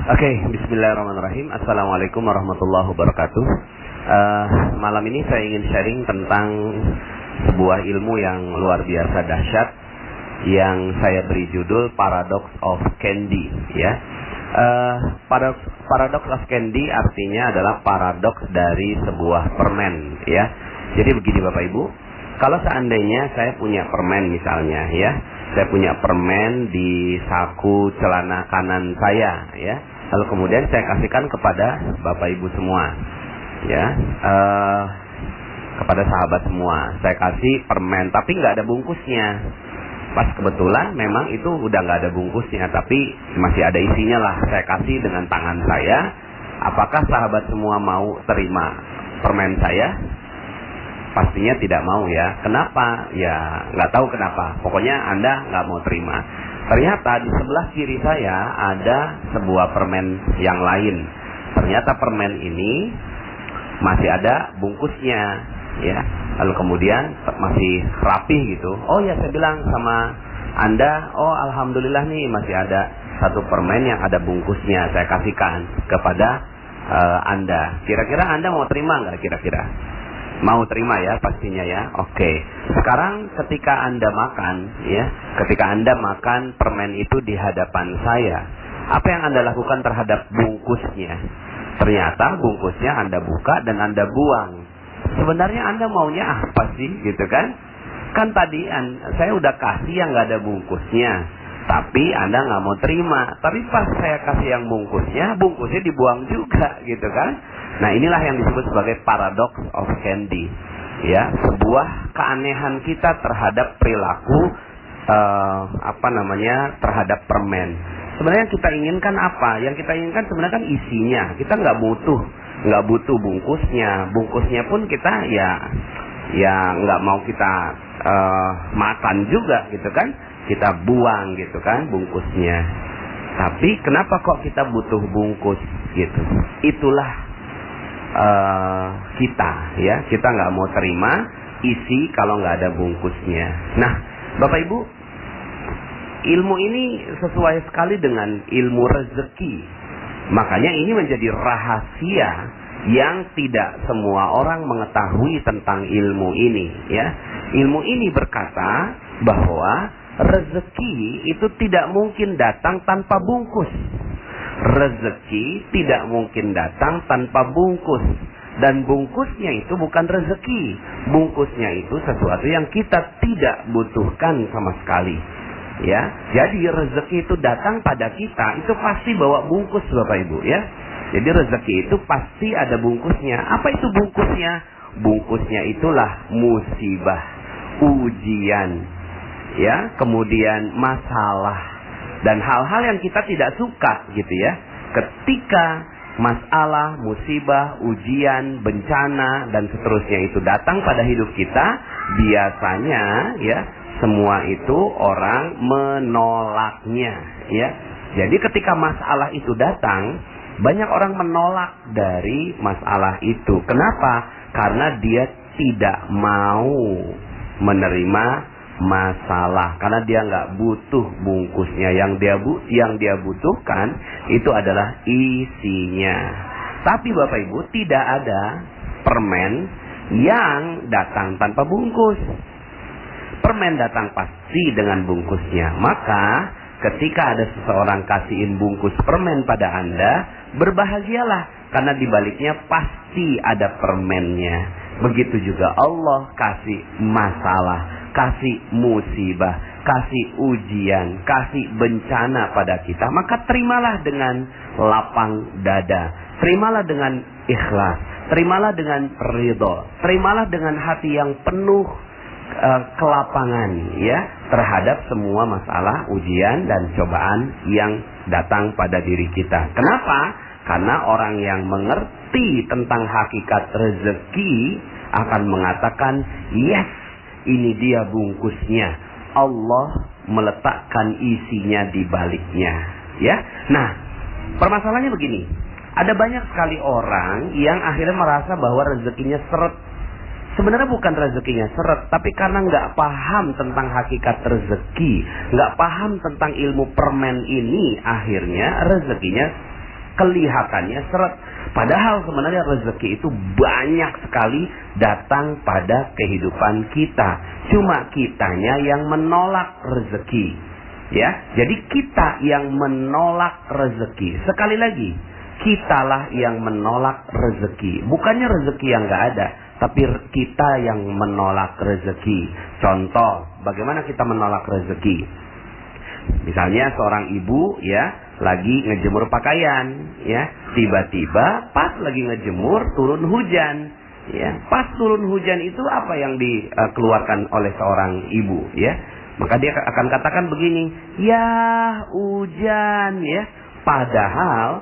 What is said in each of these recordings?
Oke, bismillahirrahmanirrahim. Assalamualaikum warahmatullahi wabarakatuh. Malam ini saya ingin sharing tentang sebuah ilmu yang luar biasa dahsyat yang saya beri judul Paradox of Candy, ya. Paradox of Candy artinya adalah paradoks dari sebuah permen, ya. Jadi begini Bapak Ibu, kalau seandainya saya punya permen misalnya, ya, saya punya permen di saku celana kanan saya, ya. Lalu kemudian saya kasihkan kepada Bapak Ibu semua, ya, kepada sahabat semua. Saya kasih permen, tapi nggak ada bungkusnya. Pas kebetulan memang itu udah nggak ada bungkusnya, tapi masih ada isinya lah. Saya kasih dengan tangan saya. Apakah sahabat semua mau terima permen saya? Pastinya tidak mau, ya. Kenapa? Ya nggak tahu kenapa. Pokoknya Anda nggak mau terima. Ternyata di sebelah kiri saya ada sebuah permen yang lain. Ternyata permen ini masih ada bungkusnya, ya. Lalu kemudian masih rapi gitu. Oh ya, saya bilang sama Anda, oh alhamdulillah nih masih ada satu permen yang ada bungkusnya. Saya kasihkan kepada Anda. Kira-kira Anda mau terima nggak kira-kira? Mau terima ya pastinya ya. Oke. Sekarang ketika Anda makan, ya, ketika Anda makan permen itu di hadapan saya, apa yang Anda lakukan terhadap bungkusnya? Ternyata bungkusnya Anda buka dan Anda buang. Sebenarnya Anda maunya apa sih, gitu kan? Kan tadi saya udah kasih yang nggak ada bungkusnya, tapi Anda nggak mau terima. Tapi pas saya kasih yang bungkusnya dibuang juga, gitu kan? Nah, inilah yang disebut sebagai paradox of candy, ya, sebuah keanehan kita terhadap perilaku terhadap permen. Sebenarnya yang kita inginkan apa? Yang kita inginkan sebenarnya kan isinya. Kita nggak butuh bungkusnya. Bungkusnya pun kita ya nggak mau kita makan juga, gitu kan? Kita buang, gitu kan, bungkusnya. Tapi kenapa kok kita butuh bungkus, gitu? Itulah kita nggak mau terima isi kalau nggak ada bungkusnya. Nah, Bapak Ibu, ilmu ini sesuai sekali dengan ilmu rezeki. Makanya ini menjadi rahasia yang tidak semua orang mengetahui tentang ilmu ini, ya. Ilmu ini berkata bahwa rezeki itu tidak mungkin datang tanpa bungkus. Rezeki tidak mungkin datang tanpa bungkus. Dan bungkusnya itu bukan rezeki. Bungkusnya itu sesuatu yang kita tidak butuhkan sama sekali, ya. Jadi rezeki itu datang pada kita, itu pasti bawa bungkus Bapak Ibu, ya. Jadi rezeki itu pasti ada bungkusnya. Apa itu bungkusnya? Bungkusnya itulah musibah, ujian, ya, kemudian masalah dan hal-hal yang kita tidak suka, gitu ya. Ketika masalah, musibah, ujian, bencana dan seterusnya itu datang pada hidup kita, biasanya, ya, semua itu orang menolaknya, ya. Jadi ketika masalah itu datang, banyak orang menolak dari masalah itu. Kenapa? Karena dia tidak mau menerima masalah, karena dia nggak butuh bungkusnya. Yang dia butuhkan itu adalah isinya. Tapi Bapak Ibu, tidak ada permen yang datang tanpa bungkus. Permen datang pasti dengan bungkusnya. Maka ketika ada seseorang kasihin bungkus permen pada Anda, berbahagialah, karena di baliknya pasti ada permennya. Begitu juga Allah kasih masalah, kasih musibah, kasih ujian, kasih bencana pada kita. Maka terimalah dengan lapang dada, terimalah dengan ikhlas, terimalah dengan ridho, terimalah dengan hati yang penuh kelapangan, ya, terhadap semua masalah, ujian dan cobaan yang datang pada diri kita. Kenapa? Karena orang yang mengerti tentang hakikat rezeki akan mengatakan, yes, ini dia bungkusnya. Allah meletakkan isinya di baliknya, ya. Nah, permasalahannya begini. Ada banyak sekali orang yang akhirnya merasa bahwa rezekinya seret. Sebenarnya bukan rezekinya seret, tapi karena nggak paham tentang hakikat rezeki, nggak paham tentang ilmu permen ini, akhirnya rezekinya Kelihatannya seret. Padahal sebenarnya rezeki itu banyak sekali datang pada kehidupan kita. Cuma kitanya yang menolak rezeki. Ya, jadi kita yang menolak rezeki. Sekali lagi, kitalah yang menolak rezeki. Bukannya rezeki yang nggak ada, tapi kita yang menolak rezeki. Contoh, bagaimana kita menolak rezeki? Misalnya seorang ibu ya lagi ngejemur pakaian, ya tiba-tiba pas lagi ngejemur turun hujan, ya pas turun hujan itu apa yang dikeluarkan oleh seorang ibu, ya maka dia akan katakan begini, ya hujan, ya padahal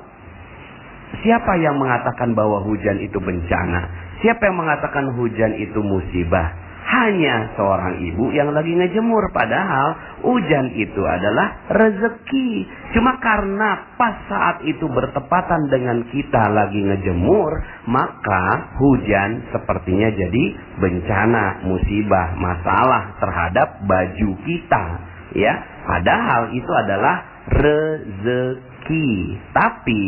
siapa yang mengatakan bahwa hujan itu bencana? Siapa yang mengatakan hujan itu musibah? Hanya seorang ibu yang lagi ngejemur. Padahal hujan itu adalah rezeki. Cuma karena pas saat itu bertepatan dengan kita lagi ngejemur, maka hujan sepertinya jadi bencana, musibah, masalah terhadap baju kita. Ya, padahal itu adalah rezeki. Tapi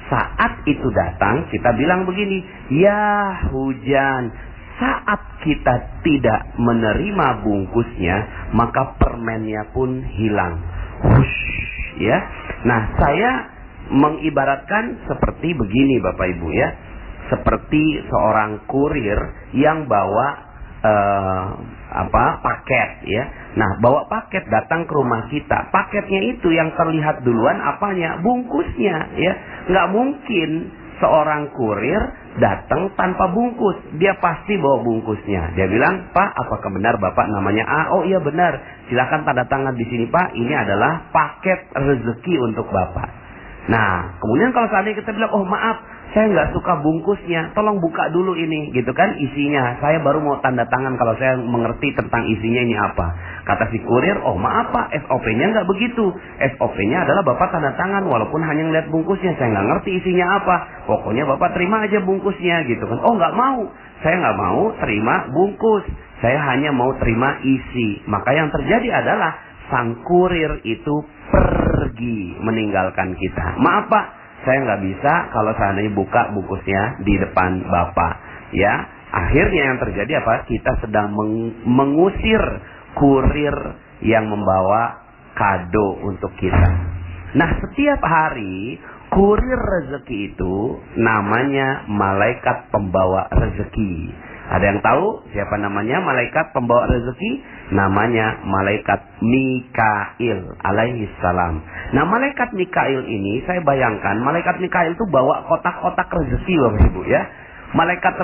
saat itu datang, kita bilang begini, ya hujan. Saat kita tidak menerima bungkusnya, maka permennya pun hilang. Hush, ya. Nah, saya mengibaratkan seperti begini, Bapak Ibu ya. Seperti seorang kurir yang bawa paket ya. Nah, bawa paket datang ke rumah kita. Paketnya itu yang terlihat duluan apanya? Bungkusnya ya. Nggak mungkin seorang kurir datang tanpa bungkus. Dia pasti bawa bungkusnya. Dia bilang, "Pak, apakah benar Bapak namanya A?" "Oh iya benar. Silakan tanda tangan di sini, Pak. Ini adalah paket rezeki untuk Bapak." Nah, kemudian kalau seandainya kita bilang, "Oh maaf, saya nggak suka bungkusnya. Tolong buka dulu ini," gitu kan, isinya. Saya baru mau tanda tangan kalau saya mengerti tentang isinya ini apa. Kata si kurir, "Oh maaf Pak, SOP-nya nggak begitu. SOP-nya adalah Bapak tanda tangan walaupun hanya ngeliat bungkusnya. Saya nggak ngerti isinya apa. Pokoknya Bapak terima aja bungkusnya," gitu kan. "Oh nggak mau. Saya nggak mau terima bungkus. Saya hanya mau terima isi." Maka yang terjadi adalah sang kurir itu pergi meninggalkan kita. "Maaf Pak, saya nggak bisa kalau seandainya buka bungkusnya di depan Bapak." Ya, akhirnya yang terjadi apa? Kita sedang mengusir kurir yang membawa kado untuk kita. Nah, setiap hari kurir rezeki itu namanya malaikat pembawa rezeki. Ada yang tahu siapa namanya malaikat pembawa rezeki? Namanya malaikat Mikail alaihi salam. Nah, malaikat Mikail ini saya bayangkan malaikat Mikail itu bawa kotak-kotak rezeki, Bapak Ibu ya. Malaikat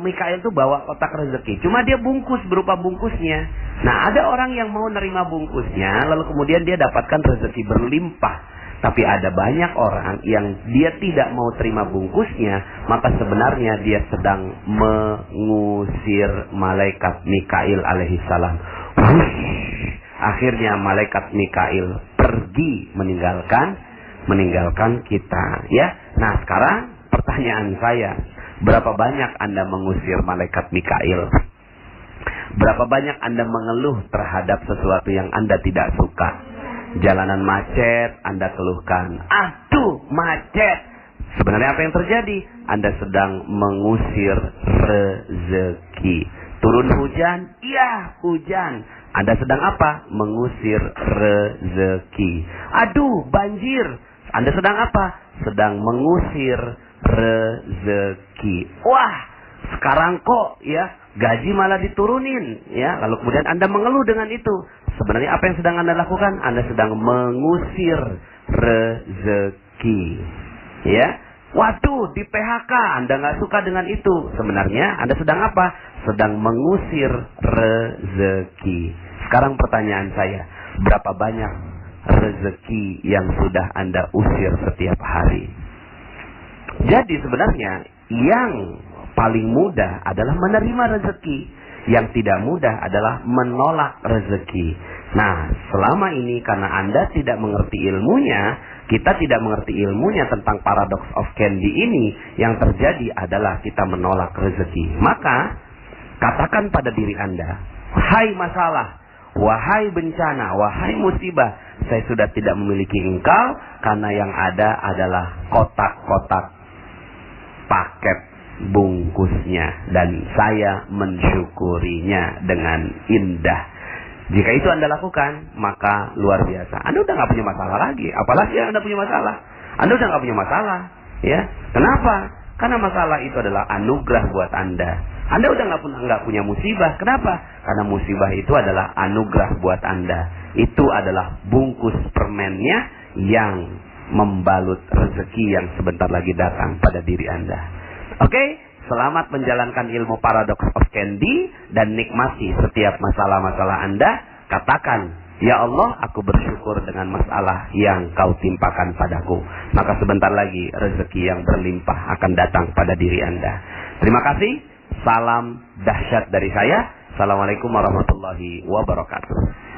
Mikail itu bawa kotak rezeki. Cuma dia bungkus berupa bungkusnya. Nah, ada orang yang mau nerima bungkusnya lalu kemudian dia dapatkan rezeki berlimpah. Tapi ada banyak orang yang dia tidak mau terima bungkusnya, maka sebenarnya dia sedang mengusir malaikat Mikail alaihi salam. Akhirnya malaikat Mikail pergi meninggalkan kita, ya. Nah, sekarang pertanyaan saya, berapa banyak Anda mengusir malaikat Mikail? Berapa banyak Anda mengeluh terhadap sesuatu yang Anda tidak suka? Jalanan macet, Anda keluhkan, "Aduh, macet." Sebenarnya apa yang terjadi? Anda sedang mengusir rezeki. Turun hujan? Iya, hujan. Anda sedang apa? Mengusir rezeki. Aduh, banjir. Anda sedang apa? Sedang mengusir rezeki. Wah, sekarang kok ya gaji malah diturunin, ya. Lalu kemudian Anda mengeluh dengan itu. Sebenarnya apa yang sedang Anda lakukan? Anda sedang mengusir rezeki, ya. Waduh, di PHK, Anda nggak suka dengan itu. Sebenarnya Anda sedang apa? Sedang mengusir rezeki. Sekarang pertanyaan saya, berapa banyak rezeki yang sudah Anda usir setiap hari? Jadi sebenarnya yang paling mudah adalah menerima rezeki. Yang tidak mudah adalah menolak rezeki. Nah, selama ini karena Anda tidak mengerti ilmunya, kita tidak mengerti ilmunya tentang paradox of candy ini, yang terjadi adalah kita menolak rezeki. Maka, katakan pada diri Anda, "Hai masalah, wahai bencana, wahai musibah, saya sudah tidak memiliki engkau, karena yang ada adalah kotak-kotak paket bungkusnya, dan saya mensyukurinya dengan indah. Jika itu Anda lakukan, maka luar biasa. Anda udah nggak punya masalah lagi. Apalagi Anda punya masalah. Anda udah nggak punya masalah. Ya, kenapa? Karena masalah itu adalah anugerah buat Anda. Anda udah nggak punya musibah. Kenapa? Karena musibah itu adalah anugerah buat Anda. Itu adalah bungkus permennya yang membalut rezeki yang sebentar lagi datang pada diri Anda. Oke? Selamat menjalankan ilmu Paradox of Candy dan nikmati setiap masalah-masalah Anda. Katakan, ya Allah, aku bersyukur dengan masalah yang kau timpakan padaku. Maka sebentar lagi rezeki yang berlimpah akan datang pada diri Anda. Terima kasih. Salam dahsyat dari saya. Assalamualaikum warahmatullahi wabarakatuh.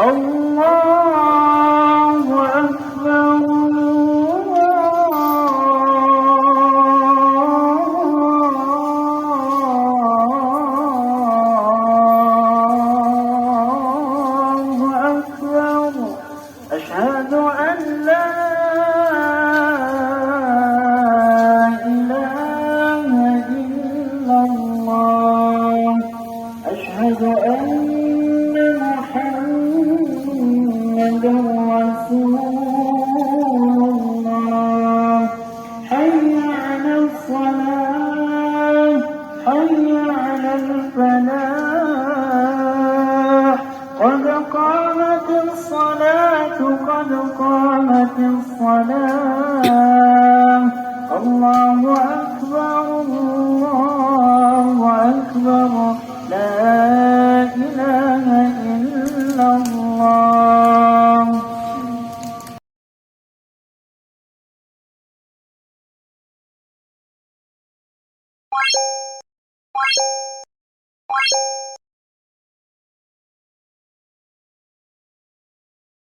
Allahu Akbar. Allahu Akbar. Asyhadu an la ilaha illallah. Asyhadu anna Rasulullah. Hayya 'alal salah, hayya 'alal falah. Qad qamatis salatu, qad qamatis salah. Allahu akbar, Allahu akbar. La ilaha illallah.